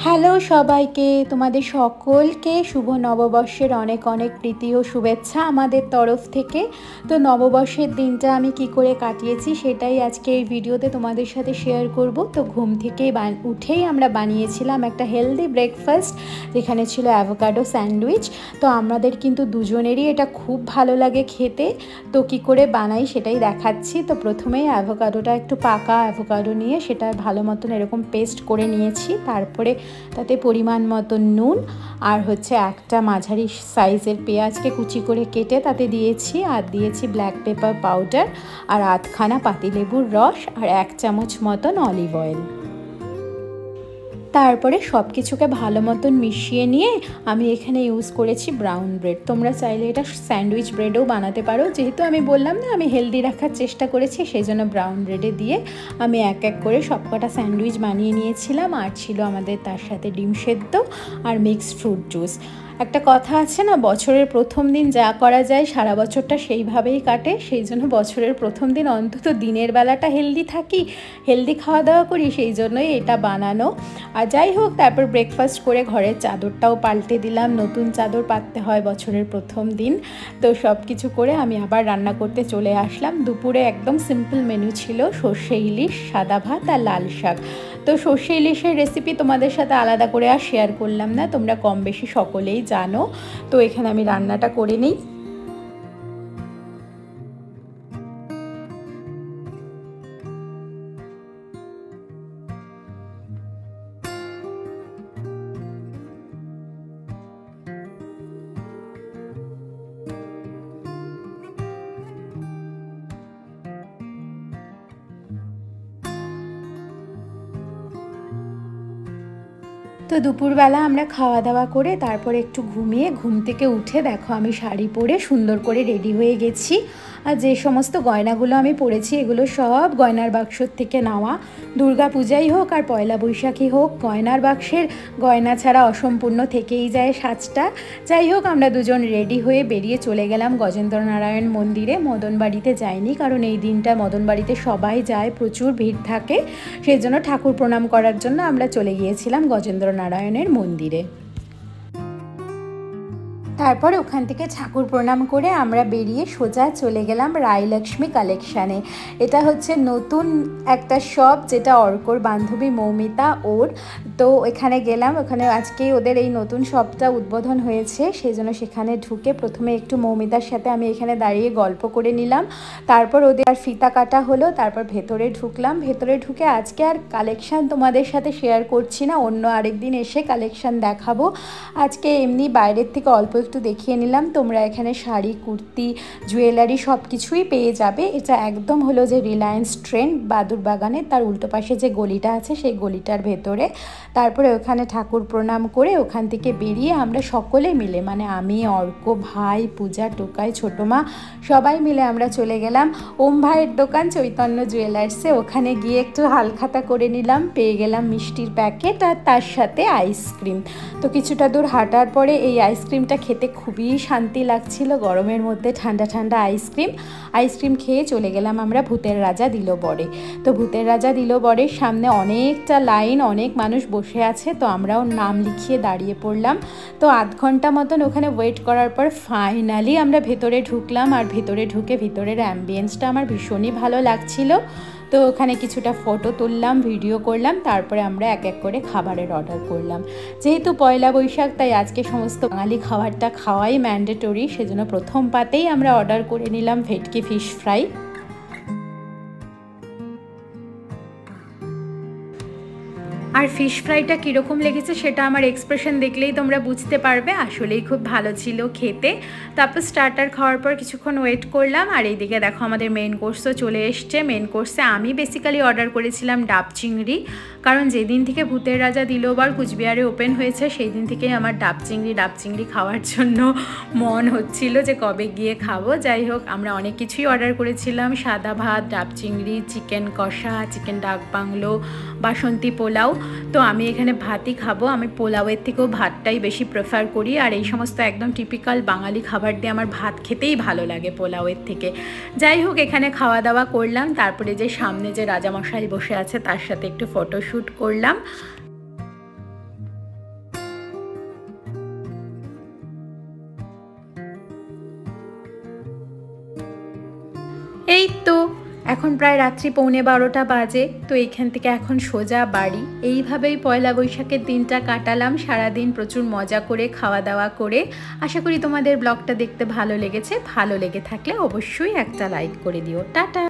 Hello সবাইকে, তোমাদের সকলকে শুভ নববর্ষের অনেক অনেক প্রীতি ও শুভেচ্ছা আমাদের তরফ থেকে। তো নববর্ষের দিনটা আমি কি করে কাটিয়েছি সেটাই আজকে এই ভিডিওতে তোমাদের সাথে শেয়ার করব। তো ঘুম থেকেই উঠেই আমরা বানিয়েছিলাম একটা হেলদি ব্রেকফাস্ট, যেখানে ছিল অ্যাভোকাডো স্যান্ডউইচ। তো আমাদের কিন্তু দুজনেরই এটা খুব ভালো লাগে খেতে। তো কি করে বানাই সেটাই দেখাচ্ছি। তো প্রথমেই অ্যাভোকাডোটা একটু পাকা অ্যাভোকাডো নিয়ে সেটা ভালো মতন এরকম পেস্ট করে নিয়েছি। তারপরে তাতে পরিমাণ মতো নুন আর একটা মাঝারি সাইজের পেঁয়াজকে কুচি করে কেটে তাতে দিয়েছি, আর দিয়েছি ব্ল্যাক পেপার পাউডার আর আধখানা পাতিলেবুর রস আর 1 চামচ মতন অলিভ অয়েল। তারপরে সব কিছুকে ভালো মতন মিশিয়ে নিয়ে আমি এখানে ইউজ করেছি ব্রাউন ব্রেড। তোমরা চাইলে এটা স্যান্ডউইচ ব্রেডও বানাতে পারো, যেহেতু আমি বললাম না আমি হেলদি রাখার চেষ্টা করেছি, সেই জন্য ব্রাউন ব্রেডে দিয়ে আমি এক এক করে সবকটা স্যান্ডউইচ বানিয়ে নিয়েছিলাম। আর ছিল আমাদের তার সাথে ডিম সেদ্ধ আর মিক্সড ফ্রুট জুস। একটা কথা আছে না, বছরের প্রথম দিন যা করা যায় সারা বছরটা সেইভাবেই কাটে। সেই জন্য বছরের প্রথম দিন অন্তত দিনের বেলাটা হেলদি থাকি, হেলদি খাওয়া দাওয়া করি, সেই জন্যই এটা বানানো। আর যাই হোক, তারপর ব্রেকফাস্ট করে ঘরের চাদরটাও পাল্টে দিলাম, নতুন চাদর পাততে হয় বছরের প্রথম দিন। তো সব কিছু করে আমি আবার রান্না করতে চলে আসলাম। দুপুরে একদম সিম্পল মেনু ছিল, সর্ষে ইলিশ, সাদা ভাত আর লাল শাক। তো সর্ষে ইলিশের রেসিপি তোমাদের সাথে আলাদা করে আর শেয়ার করলাম না, তোমরা কম বেশি সকলেই জানো। তো এখানে আমি রান্নাটা করে নিই। তো দুপুরবেলা আমরা খাওয়া দাওয়া করে তারপর একটু ঘুমিয়ে ঘুম থেকে উঠে দেখো আমি শাড়ি পরে সুন্দর করে রেডি হয়ে গেছি। আর যে সমস্ত গয়নাগুলো আমি পরেছি এগুলো সব গয়নার বাক্সর থেকে নেওয়া। দুর্গা পূজাই হোক আর পয়লা বৈশাখী হোক, গয়নার বাক্সের গয়না ছাড়া অসম্পূর্ণ থেকেই যায় সাজটা। যাই হোক, আমরা দুজন রেডি হয়ে বেরিয়ে চলে গেলাম গজেন্দ্রনারায়ণ মন্দিরে। মদনবাড়িতে যাইনি, কারণ এই দিনটা মদনবাড়িতে সবাই যায়, প্রচুর ভিড় থাকে। সেই জন্য ঠাকুর প্রণাম করার জন্য আমরা চলে গিয়েছিলাম গজেন্দ্রনারায়ণের মন্দিরে। তারপর ওখান থেকে ঠাকুর প্রণাম করে আমরা বেরিয়ে সোজা চলে গেলাম রায়লক্ষ্মী কালেকশানে। এটা নতুন একটা শপ, যেটা অর্কর বান্ধবী মৌমিতা ওর। তো এখানে গেলাম, ওখানে আজকেই ওদের এই নতুন শপটা উদ্বোধন হয়েছে, সেই জন্য সেখানে ঢুকে প্রথমে একটু মৌমিতার সাথে আমি এখানে দাঁড়িয়ে গল্প করে নিলাম। তারপর ওদের আর ফিতা কাটা হলো, তারপর ভেতরে ঢুকলাম। ভেতরে ঢুকে আজকে আর কালেকশান তোমাদের সাথে শেয়ার করছি না, অন্য আরেকদিন এসে কালেকশান দেখাবো। আজকে এমনি বাইরের থেকে অল্প একটু দেখিয়ে নিলাম। তোমরা এখানে শাড়ি, কুর্তি, জুয়েলারি সব কিছুই পেয়ে যাবে। এটা একদম যে রিলায়েন্স ট্রেন্ড বাদুরবাগানে তার উল্টো পাশে যে গলিটা আছে সেই গলিটার ভেতরে। তারপরে ওখানে ঠাকুর প্রণাম করে ওখান থেকে বেরিয়ে আমরা সকলে মিলে, মানে আমি, অর্ক, ভাই, পূজা, টোকাই, ছোটো মা, সবাই মিলে আমরা চলে গেলাম ওম ভাইয়ের দোকান চৈতন্য জুয়েলার্সে। ওখানে গিয়ে একটু হালখাতা করে নিলাম, পেয়ে গেলাম মিষ্টির প্যাকেট আর তার সাথে আইসক্রিম। তো কিছুটা দূর হাঁটার পরে এই আইসক্রিমটা খেতে খুবই শান্তি লাগছিল, গরমের মধ্যে ঠান্ডা ঠান্ডা আইসক্রিম খেয়ে চলে গেলাম আমরা ভূতের রাজা দিলবরে। তো ভূতের রাজা দিলবরের সামনে অনেকটা লাইন, অনেক মানুষ বসে আছে। তো আমরাও নাম লিখিয়ে দাঁড়িয়ে পড়লাম। তো আধ ঘন্টা মতন ওখানে ওয়েট করার পর ফাইনালি আমরা ভেতরে ঢুকলাম। আর ভেতরে ঢুকে ভিতরের অ্যাম্বিয়েন্সটা আমার ভীষণই ভালো লাগছিল। তো ওখানে কিছুটা ফটো তুললাম, ভিডিও করলাম, তারপরে আমরা এক এক করে খাবারের অর্ডার করলাম। যেহেতু পয়লা বৈশাখ, তাই আজকে সমস্ত বাঙালি খাবারটা খাওয়াই ম্যান্ডেটরি, সেজন্য প্রথম পাতেই আমরা অর্ডার করে নিলাম ভেটকি ফিশ ফ্রাই। আর ফিশ ফ্রাইটা কীরকম লেগেছে সেটা আমার এক্সপ্রেশন দেখলেই তোমরা বুঝতে পারবে, আসলেই খুব ভালো ছিল খেতে। তারপর স্টার্টার খাওয়ার পর কিছুক্ষণ ওয়েট করলাম। আর এইদিকে দেখো আমাদের মেন কোর্সও চলে এসছে। মেন কোর্সে আমি বেসিক্যালি অর্ডার করেছিলাম ডাব চিংড়ি, কারণ যেদিন থেকে ভূতের রাজা দিলবার কুচবিহারে ওপেন হয়েছে সেই দিন থেকেই আমার ডাব চিংড়ি খাওয়ার জন্য মন হচ্ছিল যে কবে গিয়ে খাবো। যাই হোক, আমরা অনেক কিছুই অর্ডার করেছিলাম, সাদা ভাত, ডাব চিংড়ি, চিকেন কষা, চিকেন ডাক বাংলো, বাসন্তী পোলাও। তো আমি এখানে ভাতই খাবো, আমি পোলাওয়ের থেকেও ভাতটাই বেশি প্রেফার করি। আর এই সমস্ত একদম টিপিক্যাল বাঙালি খাবার দিয়ে আমার ভাত খেতেই ভালো লাগে পোলাওয়ের থেকে। যাই হোক, এখানে খাওয়া দাওয়া করলাম, তারপরে যে সামনে যে রাজামশাই বসে আছে তার সাথে একটু ফটোশ্যুট করলাম। এই তো এখন প্রায় রাত্রি 11:45 বাজে। তো এইখান থেকে এখন সোজা বাড়ি। এইভাবেই পয়লা বৈশাখের দিনটা কাটালাম, সারাদিন প্রচুর মজা করে খাওয়া দাওয়া করে। আশা করি তোমাদের ব্লগটা দেখতে ভালো লেগেছে। ভালো লেগে থাকলে অবশ্যই একটা লাইক করে দিও। টাটা।